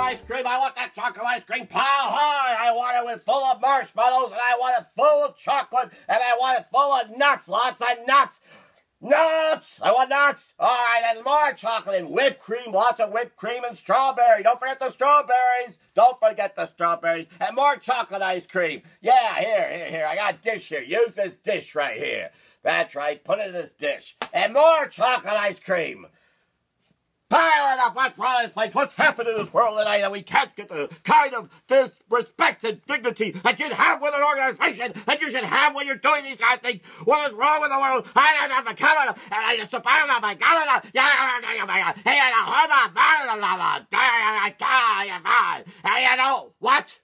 ice cream. I want that chocolate ice cream pile high. I want it with full of marshmallows, and I want it full of chocolate, and I want it full of nuts. Lots of nuts. Nuts! I want nuts! Alright, and more chocolate and whipped cream. Lots of whipped cream and strawberry. Don't forget the strawberries. Don't forget the strawberries. And more chocolate ice cream. Yeah, here. I got a dish here. Use this dish right here. That's right. Put it in this dish. And more chocolate ice cream. Pile it up. What's wrong with this place? What's happened in this world tonight that we can't get the kind of respect and dignity that you'd have with an organization that you should have when you're doing these kind of things? What is wrong with the world? I don't have a Canada, and I just about my Canada. You know what?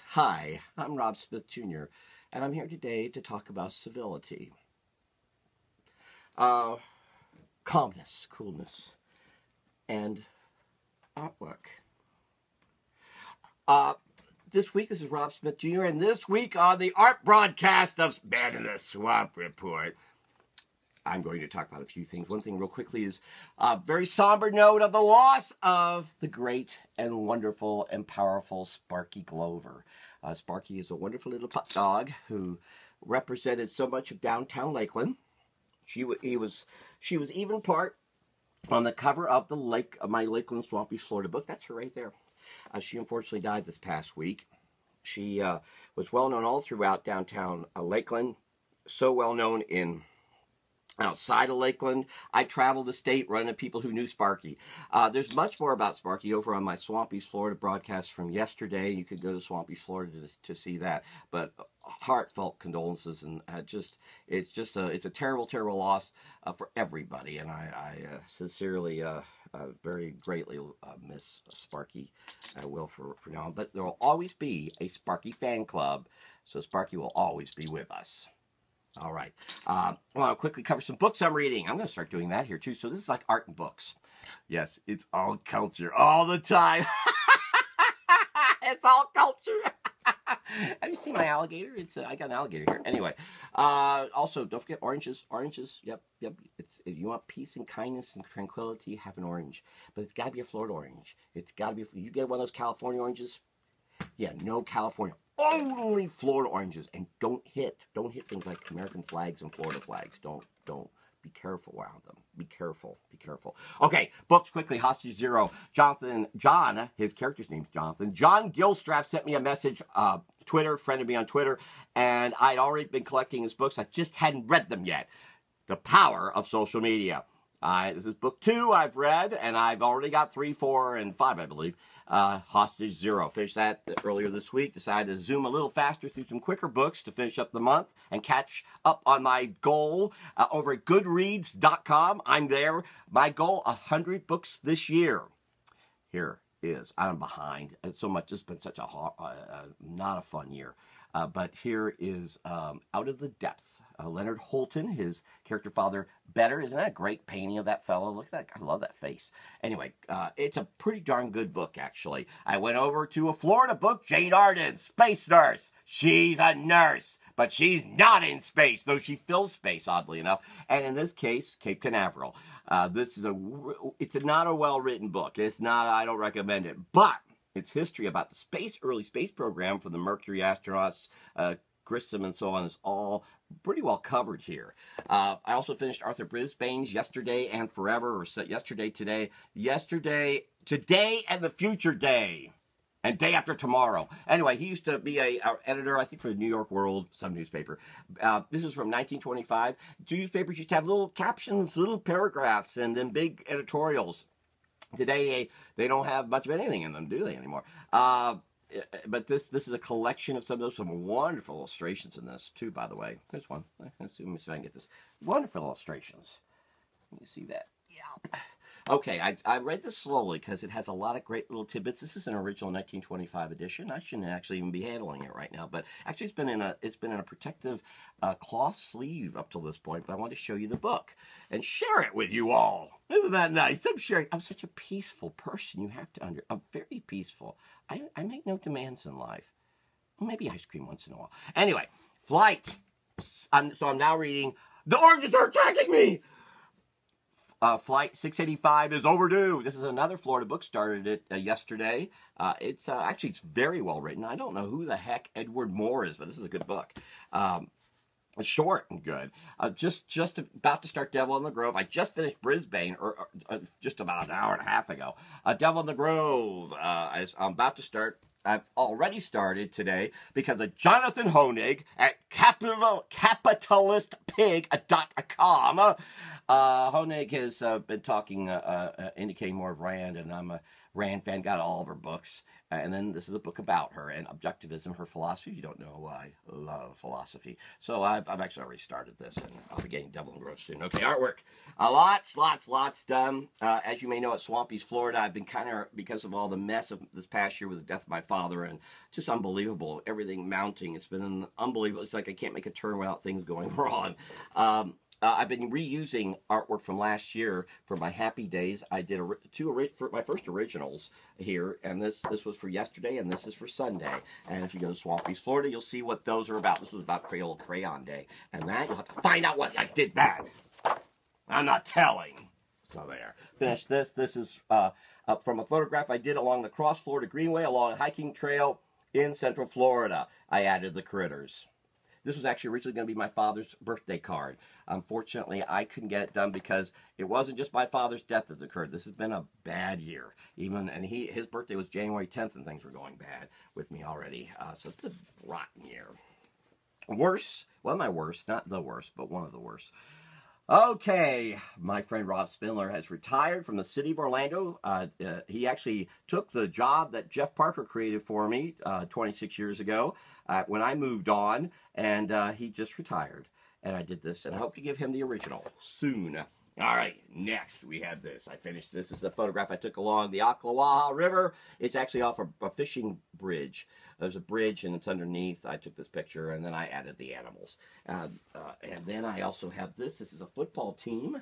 Hi, I'm Rob Smith Jr., and I'm here today to talk about civility. Calmness, coolness, and artwork. This week, this is Rob Smith Jr., and this week on the art broadcast of Man in the Swamp Report, I'm going to talk about a few things. One thing real quickly is a very somber note of the loss of the great and wonderful and powerful Sparky Glover. Sparky is a wonderful little pup dog who represented so much of downtown Lakeland. She was even part on the cover of my Lakeland Swampy, Florida book. That's her right there. She unfortunately died this past week. She was well known all throughout downtown Lakeland. So well known outside of Lakeland. I traveled the state running to people who knew Sparky. There's much more about Sparky over on my Swampy's Florida broadcast from yesterday. You could go to Swampy's Florida to see that. But heartfelt condolences, and it's a terrible, terrible loss for everybody. And I sincerely, very greatly miss Sparky. I will for now on. But there will always be a Sparky fan club, so Sparky will always be with us. All right. I want to quickly cover some books I'm reading. I'm going to start doing that here, too. So this is like art and books. Yes, it's all culture all the time. It's all culture. Have you seen my alligator? I got an alligator here. Anyway, also, don't forget oranges. Oranges, yep. If you want peace and kindness and tranquility, have an orange. But it's got to be a Florida orange. It's got to be, you get one of those California oranges? Yeah, no California. Only Florida oranges, and don't hit things like American flags and Florida flags. Don't be careful around them. Be careful. Okay, books quickly. Hostage Zero. John, his character's name's Jonathan. John Gilstrap sent me a message, friended me on Twitter, and I'd already been collecting his books. I just hadn't read them yet. The Power of Social Media. This is book 2 I've read, and I've already got 3, 4, and 5, I believe. Hostage Zero. Finished that earlier this week. Decided to zoom a little faster through some quicker books to finish up the month and catch up on my goal over at Goodreads.com. I'm there. My goal, 100 books this year. Here is. I'm behind. It's so much. It's been such a not a fun year. But here is Out of the Depths. Leonard Holton, his character father, Better. Isn't that a great painting of that fellow? Look at that. I love that face. Anyway, it's a pretty darn good book, actually. I went over to a Florida book, Jane Arden, Space Nurse. She's a nurse, but she's not in space, though she fills space, oddly enough. And in this case, Cape Canaveral. It's not a well-written book. It's not, I don't recommend it, but its history about the early space program for the Mercury astronauts, Grissom and so on, is all pretty well covered here. I also finished Arthur Brisbane's Yesterday and Forever, or Yesterday, Today, and the Future Day, and Day After Tomorrow. Anyway, he used to be a editor, I think, for the New York World, some newspaper. This is from 1925. Newspapers used to have little captions, little paragraphs, and then big editorials. Today, they don't have much of anything in them, do they, anymore? But this is a collection of some wonderful illustrations in this, too, by the way. There's one. Let me see if I can get this. Wonderful illustrations. You see that? Yep. Okay, I read this slowly because it has a lot of great little tidbits. This is an original 1925 edition. I shouldn't actually even be handling it right now, but actually it's been in a protective cloth sleeve up till this point. But I want to show you the book and share it with you all. Isn't that nice? I'm sharing. I'm such a peaceful person. You have to I'm very peaceful. I make no demands in life. Well, maybe ice cream once in a while. Anyway, Flight. So I'm now reading The oranges are attacking me! Flight 685 is overdue. This is another Florida book. Started it yesterday. It's very well written. I don't know who the heck Edward Moore is, but this is a good book. It's short and good. Just about to start Devil in the Grove. I just finished Brisbane, just about an hour and a half ago. Devil in the Grove. I'm about to start. I've already started today because of Jonathan Honig at capitalistpig.com. Honig has been talking, indicating more of Rand, and I'm a Rand fan, got all of her books. And then this is a book about her and objectivism, her philosophy. If you don't know, I love philosophy. So I've actually already started this, and I'll be getting Devil in the Grove soon. Okay, artwork. Lots done. As you may know, at Swampy's, Florida, I've been kind of, because of all the mess of this past year with the death of my father, and just unbelievable, everything mounting. It's been unbelievable. It's like I can't make a turn without things going wrong. I've been reusing artwork from last year for my happy days. I did my first originals here, and this was for yesterday, and this is for Sunday. And if you go to Swampy's, Florida, you'll see what those are about. This was about Crayola Crayon Day, and that you'll have to find out what I did that. I'm not telling. So there. Finished this. This is from a photograph I did along the Cross Florida Greenway, along a hiking trail in Central Florida. I added the critters. This was actually originally going to be my father's birthday card. Unfortunately, I couldn't get it done because it wasn't just my father's death that occurred. This has been a bad year. His birthday was January 10th, and things were going bad with me already. So it's been a rotten year. Worse, well, my worst, not the worst, but one of the worst. Okay, my friend Rob Spindler has retired from the city of Orlando. He actually took the job that Jeff Parker created for me 26 years ago when I moved on, and he just retired. And I did this, and I hope to give him the original soon. All right, next we have this. I finished this. This is a photograph I took along the Ocklawaha River. It's actually off a fishing bridge. There's a bridge, and it's underneath. I took this picture, and then I added the animals. And then I also have this. This is a football team.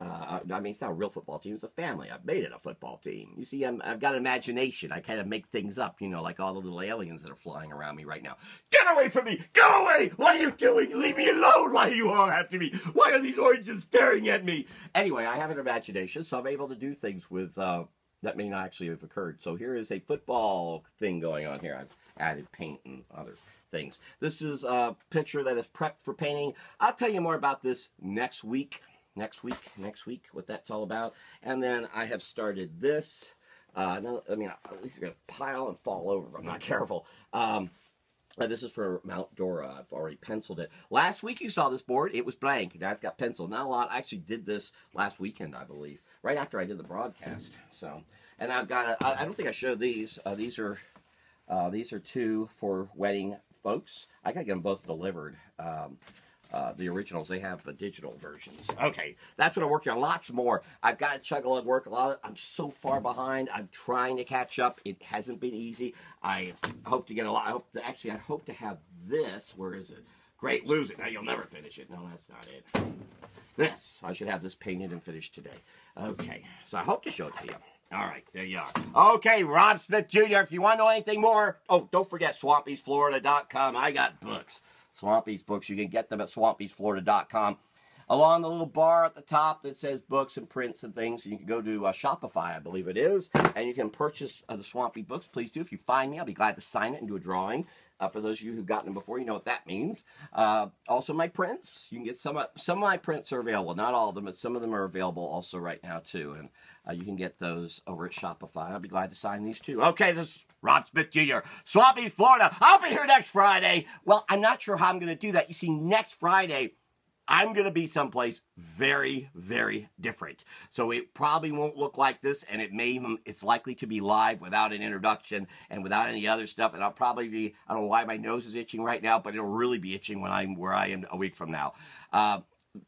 I mean, it's not a real football team. It's a family. I've made it a football team. You see, I've got imagination. I kind of make things up, you know, like all the little aliens that are flying around me right now. Get away from me! Go away! What are you doing? Leave me alone! Why do you all have to be? Why are these oranges staring at me? Anyway, I have an imagination, so I'm able to do things with that may not actually have occurred. So here is a football thing going on here. I've added paint and other things. This is a picture that is prepped for painting. I'll tell you more about this next week, what that's all about. And then I have started this. No, I mean, at least you're going to pile and fall over if I'm not careful. This is for Mount Dora. I've already penciled it. Last week you saw this board. It was blank. Now I've got pencils. Not a lot. I actually did this last weekend, I believe, right after I did the broadcast. So, and I've got. I don't think I showed these. These are two for wedding folks. I got to get them both delivered. The originals, they have the digital versions. Okay, that's what I'm working on. Lots more. I've got to chug a lot of work. I'm so far behind. I'm trying to catch up. It hasn't been easy. I hope to get a lot. I hope to have this. Where is it? Great, lose it. Now you'll never finish it. No, that's not it. This. I should have this painted and finished today. Okay, so I hope to show it to you. All right, there you are. Okay, Rob Smith Jr., if you want to know anything more, oh, don't forget swampysflorida.com. I got books. Swampy's books. You can get them at swampysflorida.com. Along the little bar at the top that says books and prints and things, you can go to Shopify, I believe it is, and you can purchase the Swampy books. Please do. If you find me, I'll be glad to sign it and do a drawing. For those of you who've gotten them before, you know what that means. Also, my prints. You can get some of my prints are available. Not all of them, but some of them are available also right now, too. And you can get those over at Shopify. I'll be glad to sign these, too. Okay, this is Rob Smith Jr., Swampy's, Florida. I'll be here next Friday. Well, I'm not sure how I'm going to do that. You see, next Friday, I'm going to be someplace very, very different. So it probably won't look like this, and it's likely to be live without an introduction and without any other stuff. And I'll probably be, I don't know why my nose is itching right now, but it'll really be itching when I'm where I am a week from now.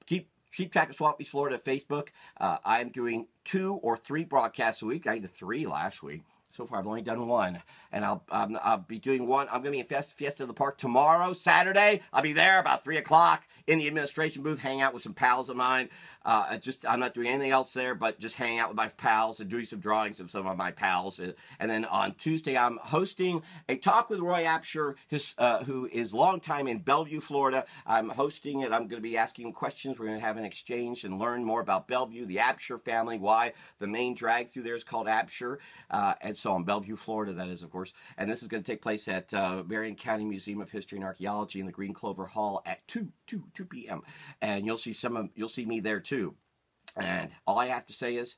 Keep track of Swampy's Florida Facebook. I'm doing 2 or 3 broadcasts a week. I did 3 last week. So So far, I've only done one, and I'll be doing one. I'm going to be in Fiesta of the Park tomorrow, Saturday. I'll be there about 3 o'clock in the administration booth, hang out with some pals of mine. I'm not doing anything else there, but just hanging out with my pals and doing some drawings of some of my pals. And then on Tuesday, I'm hosting a talk with Roy Apsher, who is longtime in Bellevue, Florida. I'm hosting it. I'm going to be asking him questions. We're going to have an exchange and learn more about Bellevue, the Apsher family, why the main drag through there is called Apsher. And so in Bellevue, Florida, that is, of course. And this is going to take place at Marion County Museum of History and Archaeology in the Green Clover Hall at 2 p.m. And you'll see me there too. And all I have to say is,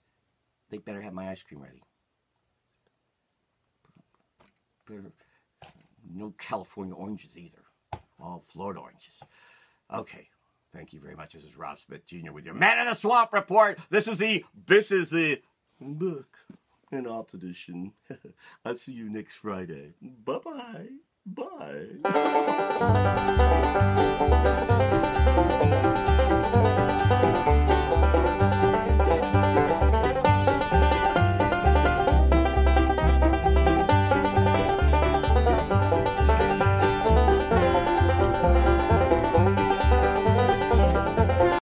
they better have my ice cream ready. No California oranges either. All Florida oranges. Okay. Thank you very much. This is Rob Smith Jr. with your Man in the Swamp report. This is the book and opposition. I'll see you next Friday. Bye-bye. Bye.